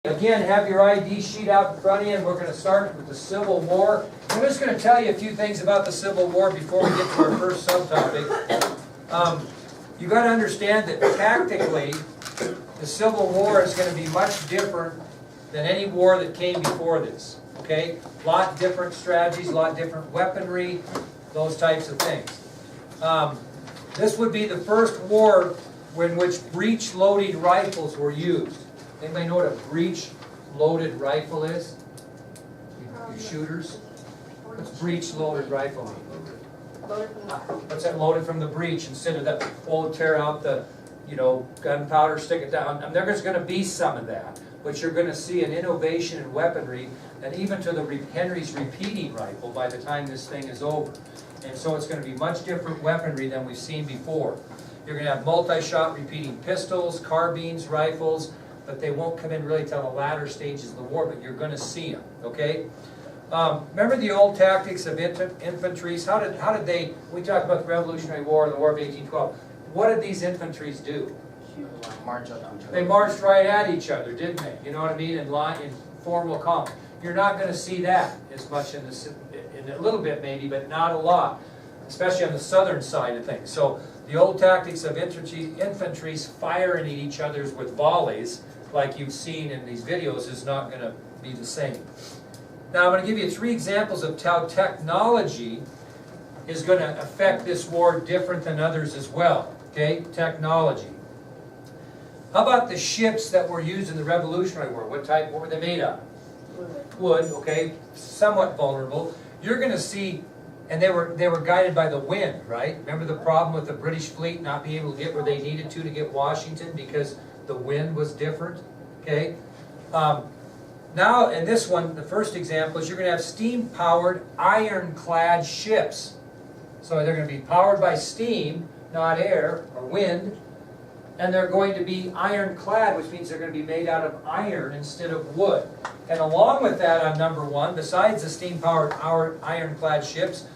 Again, have your ID sheet out in front of you, and we're going to start with the Civil War. I'm just going to tell you a few things about the Civil War before we get to our first subtopic. You've got to understand that tactically, the Civil War is going to be much different than any war that came before this. Okay? A lot different strategies, a lot different weaponry, those types of things. This would be the first war in which breech-loading rifles were used. Anybody know what a breech-loaded rifle is? You shooters? What's breech-loaded rifle mean? Loaded from the... What's that, loaded from the breech instead of that old tear out the, gunpowder, stick it down? And there's going to be some of that, but you're going to see an innovation in weaponry, and even to the Henry's repeating rifle by the time this thing is over. And so it's going to be much different weaponry than we've seen before. You're going to have multi-shot repeating pistols, carbines, rifles, but they won't come in really till the latter stages of the war, but you're going to see them, okay? Remember the old tactics of infantries? How did they, we talked about the Revolutionary War and the War of 1812. What did these infantries do? March up to each other. They marched right at each other, didn't they? You know what I mean? In line, in formal column. You're not going to see that as much in a little bit maybe, but not a lot, especially on the southern side of things. So the old tactics of infantries firing at each other with volleys, like you've seen in these videos, is not going to be the same. Now I'm going to give you 3 examples of how technology is going to affect this war different than others as well. Okay, technology. How about the ships that were used in the Revolutionary War? What were they made of? Wood, okay, somewhat vulnerable. You're going to see, and they were guided by the wind, right? Remember the problem with the British fleet not being able to get where they needed to get Washington because the wind was different, okay? Now, in this one, the first example is you're going to have steam-powered ironclad ships. So they're going to be powered by steam, not air or wind, and they're going to be ironclad, which means they're going to be made out of iron instead of wood. And along with that, on number 1, besides the steam-powered ironclad ships,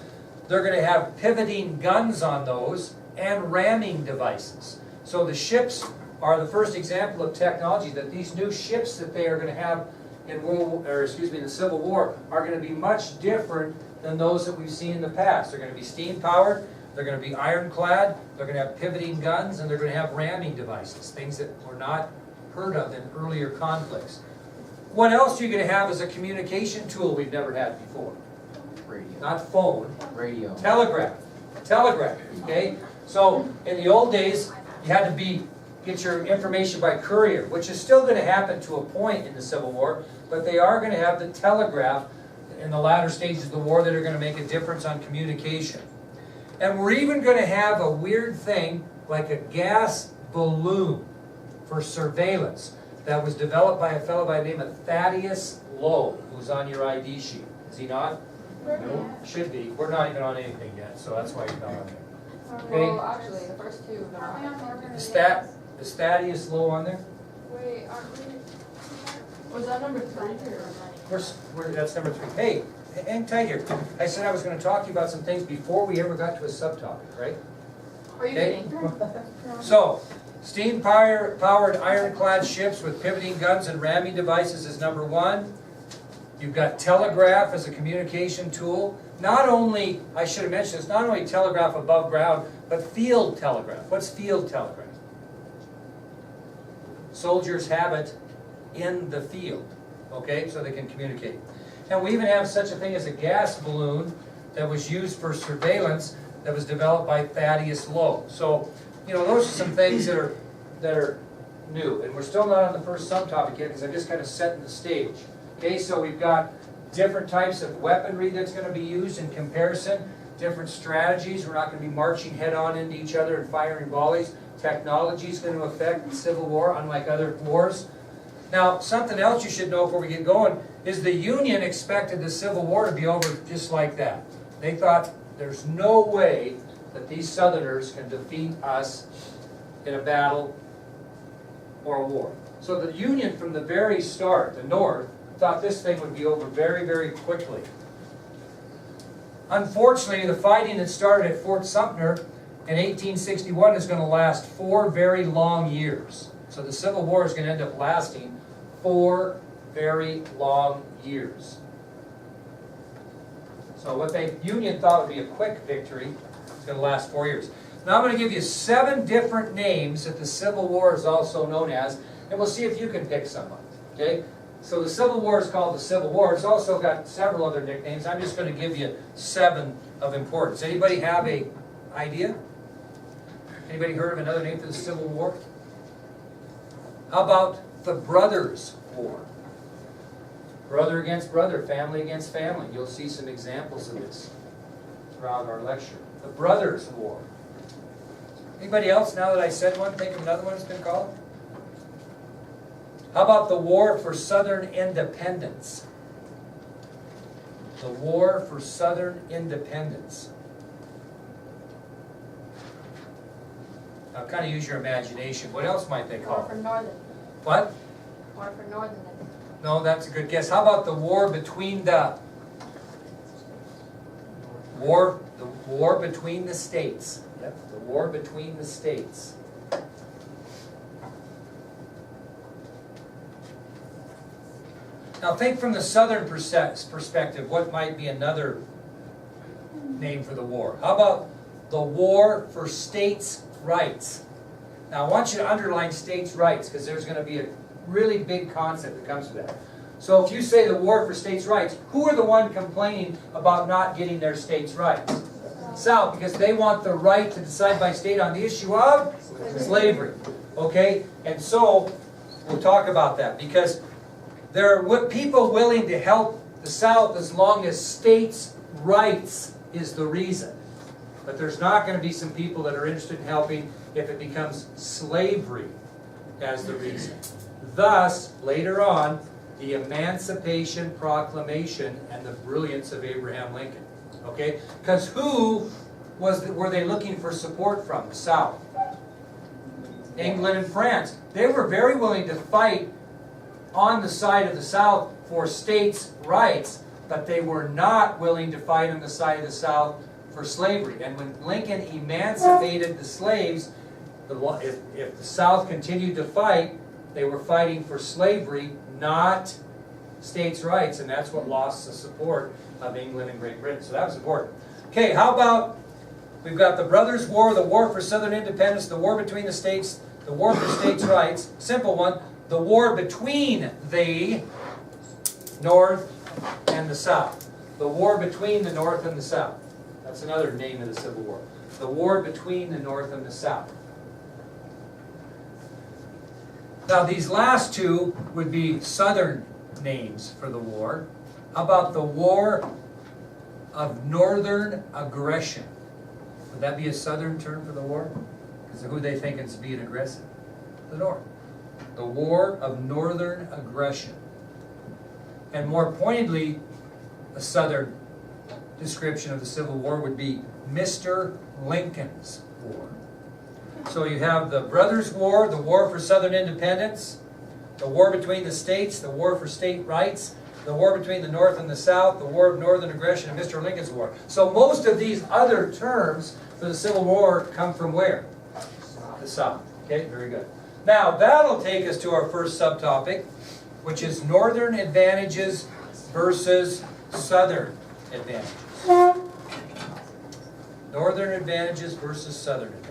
they're going to have pivoting guns on those and ramming devices. So the ships are the first example of technology, that these new ships that they are going to have in the Civil War are going to be much different than those that we've seen in the past. They're going to be steam-powered, they're going to be ironclad, they're going to have pivoting guns, and they're going to have ramming devices, things that were not heard of in earlier conflicts. What else are you going to have as a communication tool we've never had before? Radio. Not phone. Radio. Telegraph. Telegraph, okay? So, in the old days, you had to get your information by courier, which is still going to happen to a point in the Civil War, but they are going to have the telegraph in the latter stages of the war that are going to make a difference on communication. And we're even going to have a weird thing like a gas balloon for surveillance that was developed by a fellow by the name of Thaddeus Lowe, who's on your ID sheet. Is he not? No, should be. We're not even on anything yet, so that's why he's not on there. Okay. Well, actually, the first 2 are Is Thaddeus Lowe on there? Wait, aren't we... Was that number 3 or... That's number 3. Hey, hang tight here. I said I was going to talk to you about some things before we ever got to a subtopic, right? Are you Okay. kidding? So, steam-powered ironclad ships with pivoting guns and ramming devices is number 1. You've got telegraph as a communication tool. Not only, I should have mentioned this, not only telegraph above ground, but field telegraph. What's field telegraph? Soldiers have it in the field, okay, so they can communicate. And we even have such a thing as a gas balloon that was used for surveillance that was developed by Thaddeus Lowe. So, those are some things that are new. And we're still not on the first subtopic yet because I'm just kind of setting the stage. Okay, so we've got different types of weaponry that's going to be used in comparison, different strategies. We're not going to be marching head-on into each other and firing volleys. Technology is going to affect the Civil War, unlike other wars. Now, something else you should know before we get going is the Union expected the Civil War to be over just like that. They thought there's no way that these Southerners can defeat us in a battle or a war. So the Union from the very start, the North, thought this thing would be over very, very quickly. Unfortunately, the fighting that started at Fort Sumter in 1861 is going to last 4 very long years. So the Civil War is going to end up lasting 4 very long years. So what the Union thought would be a quick victory is going to last 4 years. Now I'm going to give you 7 different names that the Civil War is also known as, and we'll see if you can pick someone. Okay? So the Civil War is called the Civil War. It's also got several other nicknames. I'm just going to give you 7 of importance. Anybody have an idea? Anybody heard of another name for the Civil War? How about the Brothers' War? Brother against brother, family against family. You'll see some examples of this throughout our lecture. The Brothers' War. Anybody else, now that I said one, think of another one it's been called? How about the War for Southern Independence? The War for Southern Independence. Now kind of use your imagination. What else might they call War for it? Northern. What? War for Northern. No, that's a good guess. How about the war between the war between the states? Yep, the war between the states. Now think from the southern perspective, what might be another name for the war? How about the war for states' rights? Now I want you to underline states' rights because there's going to be a really big concept that comes with that. So if you say the war for states' rights, who are the one complaining about not getting their states' rights? South, because they want the right to decide by state on the issue of slavery. Okay? And so we'll talk about that because there are people willing to help the South as long as states' rights is the reason. But there's not going to be some people that are interested in helping if it becomes slavery as the reason. Thus, later on, the Emancipation Proclamation and the brilliance of Abraham Lincoln. Okay? Because who were they looking for support from? The South. England and France. They were very willing to fight on the side of the South for states' rights, but they were not willing to fight on the side of the South for slavery. And when Lincoln emancipated the slaves, if the South continued to fight, they were fighting for slavery, not states' rights, and that's what lost the support of England and Great Britain. So that was important. Okay, how about, we've got the Brothers' War, the War for Southern Independence, the War between the states, the War for states' rights. Simple one, the war between the North and the South. The war between the North and the South. That's another name of the Civil War. The war between the North and the South. Now these last two would be Southern names for the war. How about the War of Northern Aggression? Would that be a Southern term for the war? Because who they think is being aggressive? The North. The War of Northern Aggression. And more pointedly, a Southern description of the Civil War would be Mr. Lincoln's War. So you have the Brothers' War, the War for Southern Independence, the war between the states, the war for state rights, the war between the North and the South, the War of Northern Aggression, and Mr. Lincoln's War. So most of these other terms for the Civil War come from where? The South. Okay, very good. Now that'll take us to our first subtopic, which is Northern advantages versus Southern advantages. Northern advantages versus Southern advantages.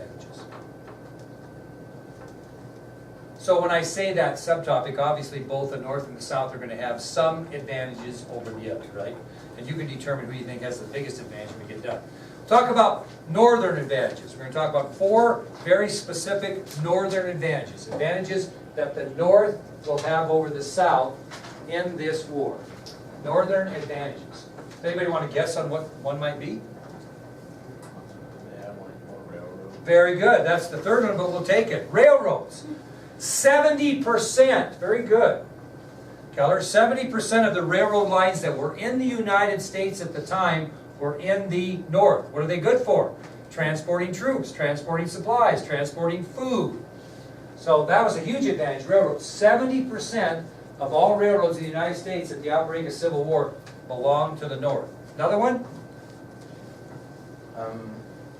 So when I say that subtopic, obviously both the North and the South are going to have some advantages over the other, right? And you can determine who you think has the biggest advantage when we get done. Talk about Northern advantages. We're going to talk about 4 very specific Northern advantages. Advantages that the North will have over the South in this war. Northern advantages. Does anybody want to guess on what one might be? Very good. That's the third one, but we'll take it. Railroads. 70%. Very good. Keller, 70% of the railroad lines that were in the United States at the time were in the North. What are they good for? Transporting troops, transporting supplies, transporting food. So that was a huge advantage. Railroads. 70% of all railroads in the United States at the outbreak of Civil War belonged to the North. Another one?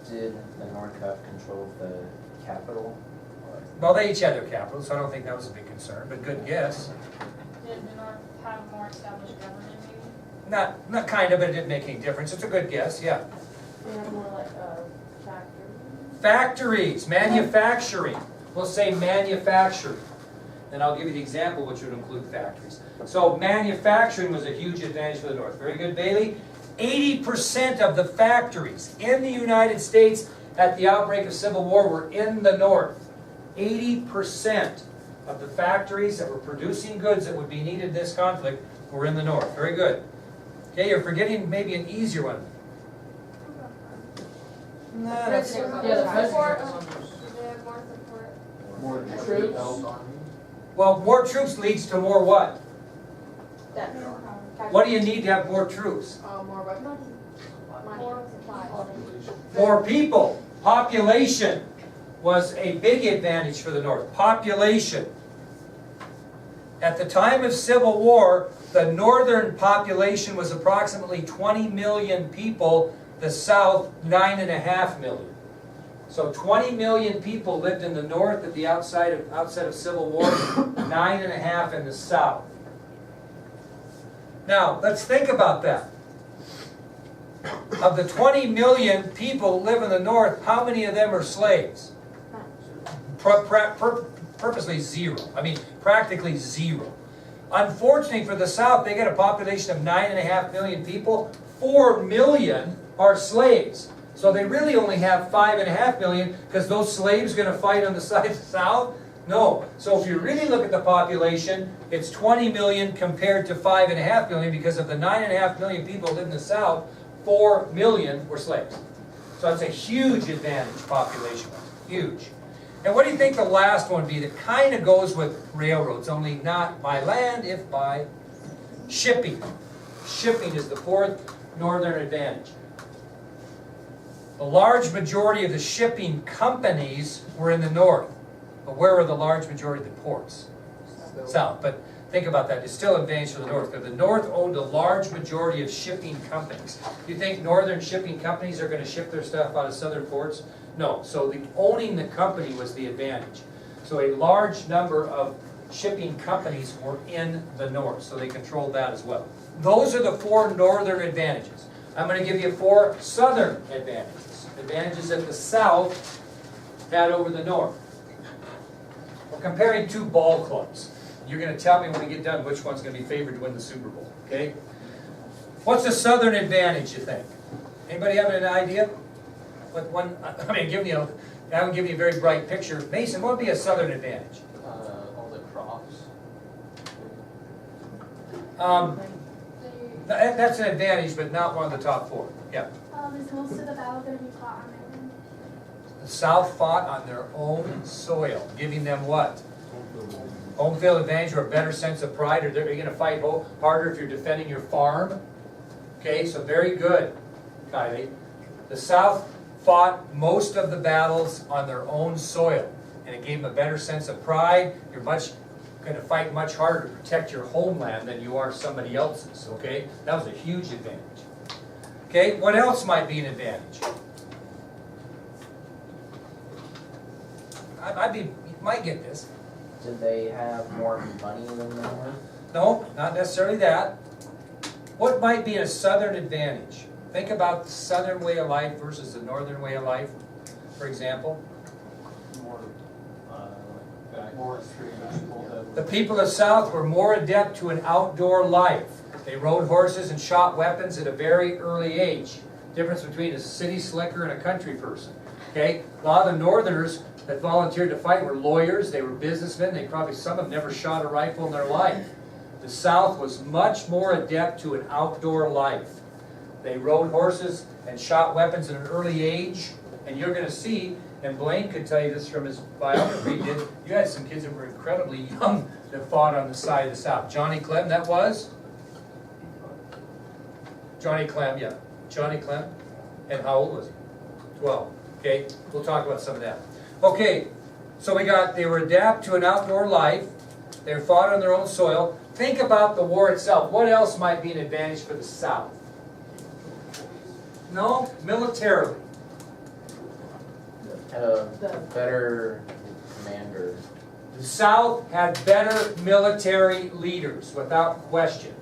Did the North have control of the capital? Well, they each had their capitals, so I don't think that was a big concern, but good guess. have more established government maybe? Not kind of, but it didn't make any difference. It's a good guess, yeah. They have more like factory. Factories, manufacturing. We'll say manufacturing. And I'll give you the example, which would include factories. So manufacturing was a huge advantage for the North. Very good, Bailey. 80% of the factories in the United States at the outbreak of Civil War were in the North. 80% of the factories that were producing goods that would be needed in this conflict were in the North. Very good. Okay, you're forgetting maybe an easier one. No, that's, Yeah, the president. They have more support. More Troops. well, more troops leads to more what? That's. What do you need to have more troops? More weapons. More supplies. More people. Population was a big advantage for the North. Population. At the time of Civil War, the northern population was approximately 20 million people, the South 9.5 million. So 20 million people lived in the North at the outset of Civil War, 9.5 in the South. Now, let's think about that. Of the 20 million people who live in the North, how many of them are slaves? Purposely zero. I mean, practically zero. Unfortunately for the South, they get a population of 9.5 million people. 4 million are slaves. So they really only have 5.5 million because those slaves going to fight on the side of the South? No. So if you really look at the population, it's 20 million compared to 5.5 million because of the 9.5 million people who live in the South, 4 million were slaves. So that's a huge advantage population-wise. Huge. And what do you think the last one would be that kind of goes with railroads, only not by land, if by shipping? Shipping is the fourth northern advantage. The large majority of the shipping companies were in the North. But where were the large majority of the ports? South. But think about that. It's still an advantage for the North, because the North owned a large majority of shipping companies. Do you think northern shipping companies are going to ship their stuff out of southern ports? No. So owning the company was the advantage. So a large number of shipping companies were in the North, so they controlled that as well. Those are the four northern advantages. I'm going to give you four southern advantages. Advantages that the South had over the North. We're comparing two ball clubs. You're going to tell me when we get done which one's going to be favored to win the Super Bowl, okay? What's the southern advantage, you think? Anybody have an idea? What one? I haven't given you a very bright picture. Mason, what would be a southern advantage? All the crops. That's an advantage, but not one of the top four. Yeah. Is most of the battle going to be fought on Ireland? The South fought on their own soil, giving them what? Home field advantage, or a better sense of pride. Or are you going to fight harder if you're defending your farm? Okay, so very good, Kylie. The South fought most of the battles on their own soil, and it gave them a better sense of pride. You're going to fight much harder to protect your homeland than you are somebody else's. Okay, that was a huge advantage. Okay, what else might be an advantage? You might get this. Did they have more money than the North? No, not necessarily that. What might be a southern advantage? Think about the southern way of life versus the northern way of life, for example. More extreme people. The people of the South were more adept to an outdoor life. They rode horses and shot weapons at a very early age. Difference between a city slicker and a country person. Okay, a lot of the Northerners that volunteered to fight were lawyers. They were businessmen. Some of them never shot a rifle in their life. The South was much more adept to an outdoor life. They rode horses and shot weapons at an early age, and you're going to see. And Blaine could tell you this from his biography. You had some kids that were incredibly young that fought on the side of the South. Johnny Clem, that was? Johnny Clem, yeah. Johnny Clem. And how old was he? 12. Okay, we'll talk about some of that. Okay, so they were adapt to an outdoor life. They fought on their own soil. Think about the war itself. What else might be an advantage for the South? No, militarily. Had a better commander. The South had better military leaders, without question.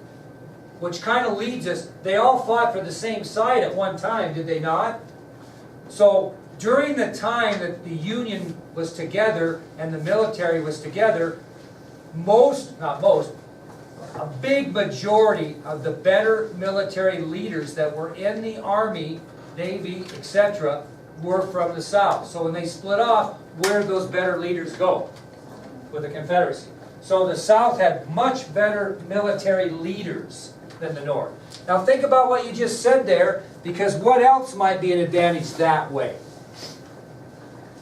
Which kind of leads us, they all fought for the same side at one time, did they not? So during the time that the Union was together and the military was together, a big majority of the better military leaders that were in the Army, Navy, etc., were from the South. So when they split off, where did those better leaders go? With the Confederacy. So the South had much better military leaders than the North. Now think about what you just said there, because what else might be an advantage that way?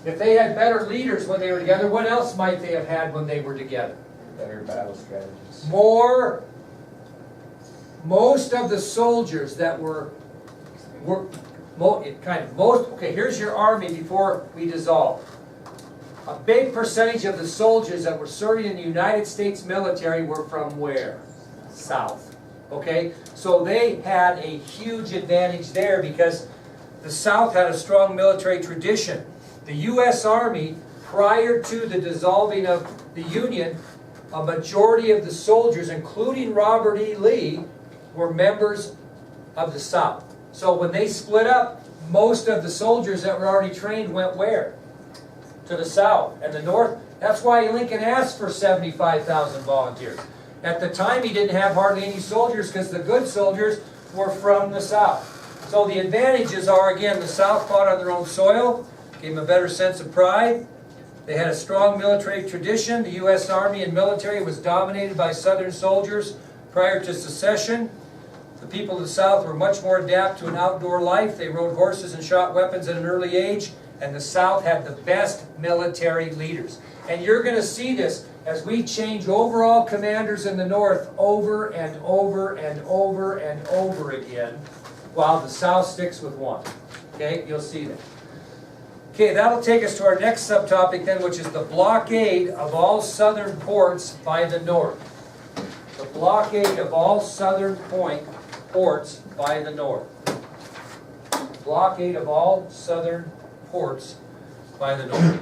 If they had better leaders when they were together, what else might they have had when they were together? Better battle strategies. Most of the soldiers that okay, here's your army before we dissolve. A big percentage of the soldiers that were serving in the United States military were from where? South. Okay, so they had a huge advantage there because the South had a strong military tradition. The U.S. Army, prior to the dissolving of the Union, a majority of the soldiers, including Robert E. Lee, were members of the South. So when they split up, most of the soldiers that were already trained went where? To the South. And the North, that's why Lincoln asked for 75,000 volunteers. At the time, he didn't have hardly any soldiers because the good soldiers were from the South. So the advantages are, again, the South fought on their own soil, gave them a better sense of pride. They had a strong military tradition. The U.S. Army and military was dominated by Southern soldiers prior to secession. The people of the South were much more adept to an outdoor life. They rode horses and shot weapons at an early age. And the South had the best military leaders. And you're going to see this as we change overall commanders in the North over and over and over and over again, while the South sticks with one. Okay, you'll see that. Okay, that'll take us to our next subtopic then, which is the blockade of all southern ports by the North. The blockade of all southern ports by the North. Blockade of all southern ports by the North.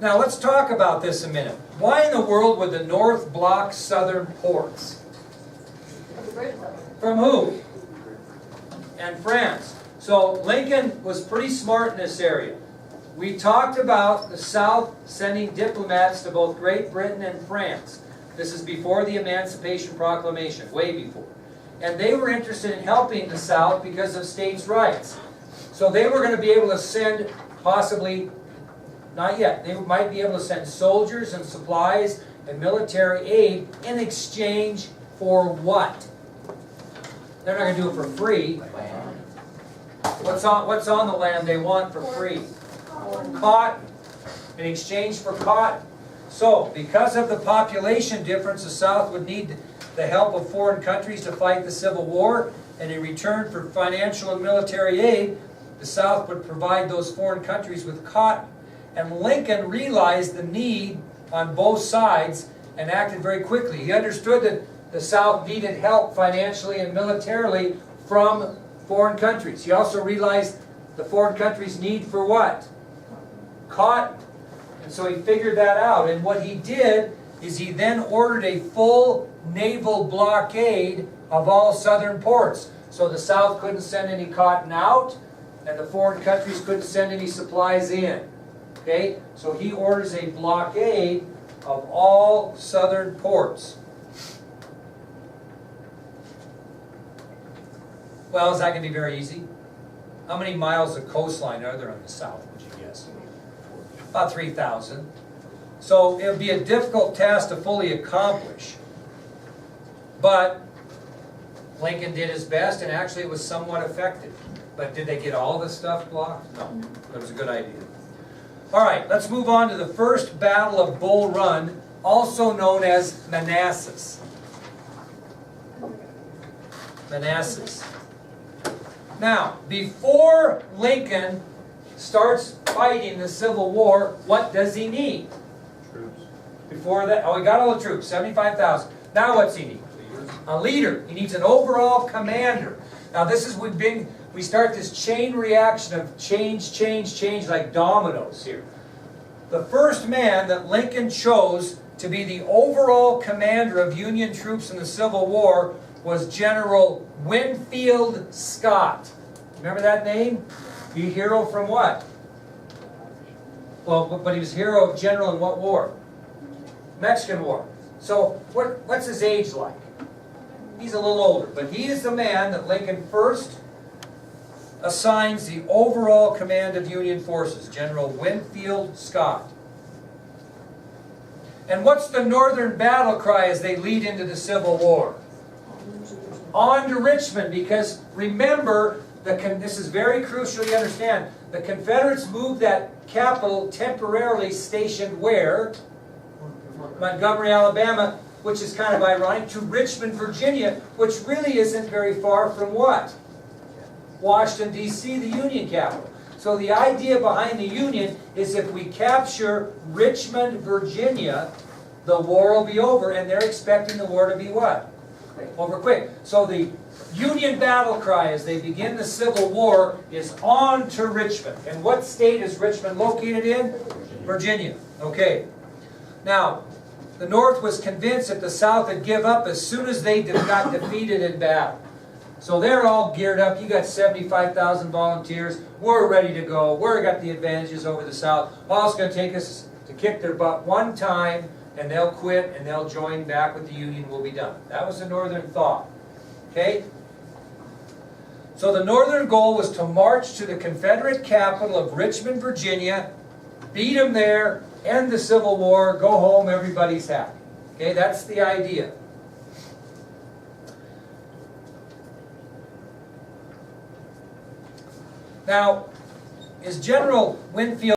Now let's talk about this a minute. Why in the world would the North block southern ports? From who? And France. So Lincoln was pretty smart in this area. We talked about the South sending diplomats to both Great Britain and France. This is before the Emancipation Proclamation, way before. And they were interested in helping the South because of states' rights. So they were going to be able to send, possibly, not yet, they might be able to send soldiers and supplies and military aid in exchange for what? They're not going to do it for free. What's on the land they want for free? Cotton. In exchange for cotton. So, because of the population difference, the South would need the help of foreign countries to fight the Civil War, and in return for financial and military aid, the South would provide those foreign countries with cotton. And Lincoln realized the need on both sides and acted very quickly. He understood that the South needed help financially and militarily from foreign countries. He also realized the foreign countries' need for what? Cotton. And so he figured that out. And what he did is he then ordered a full naval blockade of all southern ports. So the South couldn't send any cotton out, and the foreign countries couldn't send any supplies in. Okay? So he orders a blockade of all southern ports. Well, is that going to be very easy? How many miles of coastline are there on the South, would you guess? About 3,000. So it would be a difficult task to fully accomplish. But Lincoln did his best, and actually it was somewhat effective. But did they get all the stuff blocked? No. But it was a good idea. All right, let's move on to the first Battle of Bull Run, also known as Manassas. Manassas. Now, before Lincoln starts fighting the Civil War, what does he need? Troops. Before that, oh, he got all the troops, 75,000. Now what's he need? a leader. He needs an overall commander. Now this is, we start this chain reaction of change, change, change like dominoes here. The first man that Lincoln chose to be the overall commander of Union troops in the Civil War was General Winfield Scott. Remember that name? He a hero from what? Well, but he was hero of general in what war? Mexican War. So what's his age like? He's a little older, but he is the man that Lincoln first assigns the overall command of Union forces, General Winfield Scott. And what's the Northern battle cry as they lead into the Civil War? On to Richmond, because remember, this is very crucial you understand, the Confederates moved that capital temporarily stationed where? Montgomery, Alabama, which is kind of ironic, to Richmond, Virginia, which really isn't very far from what? Washington, D.C., the Union capital. So the idea behind the Union is if we capture Richmond, Virginia, the war will be over, and they're expecting the war to be what? Over quick. So the Union battle cry as they begin the Civil War is on to Richmond. And what state is Richmond located in? Virginia. Okay. Now, the North was convinced that the South would give up as soon as they got defeated in battle. So they're all geared up. You got 75,000 volunteers. We're ready to go. We've got the advantages over the South. All it's going to take us to kick their butt one time, and they'll quit, and they'll join back with the Union. We'll be done. That was the Northern thought. Okay? So the Northern goal was to march to the Confederate capital of Richmond, Virginia, beat them there, end the Civil War, go home, everybody's happy. Okay, that's the idea. Now, is General Winfield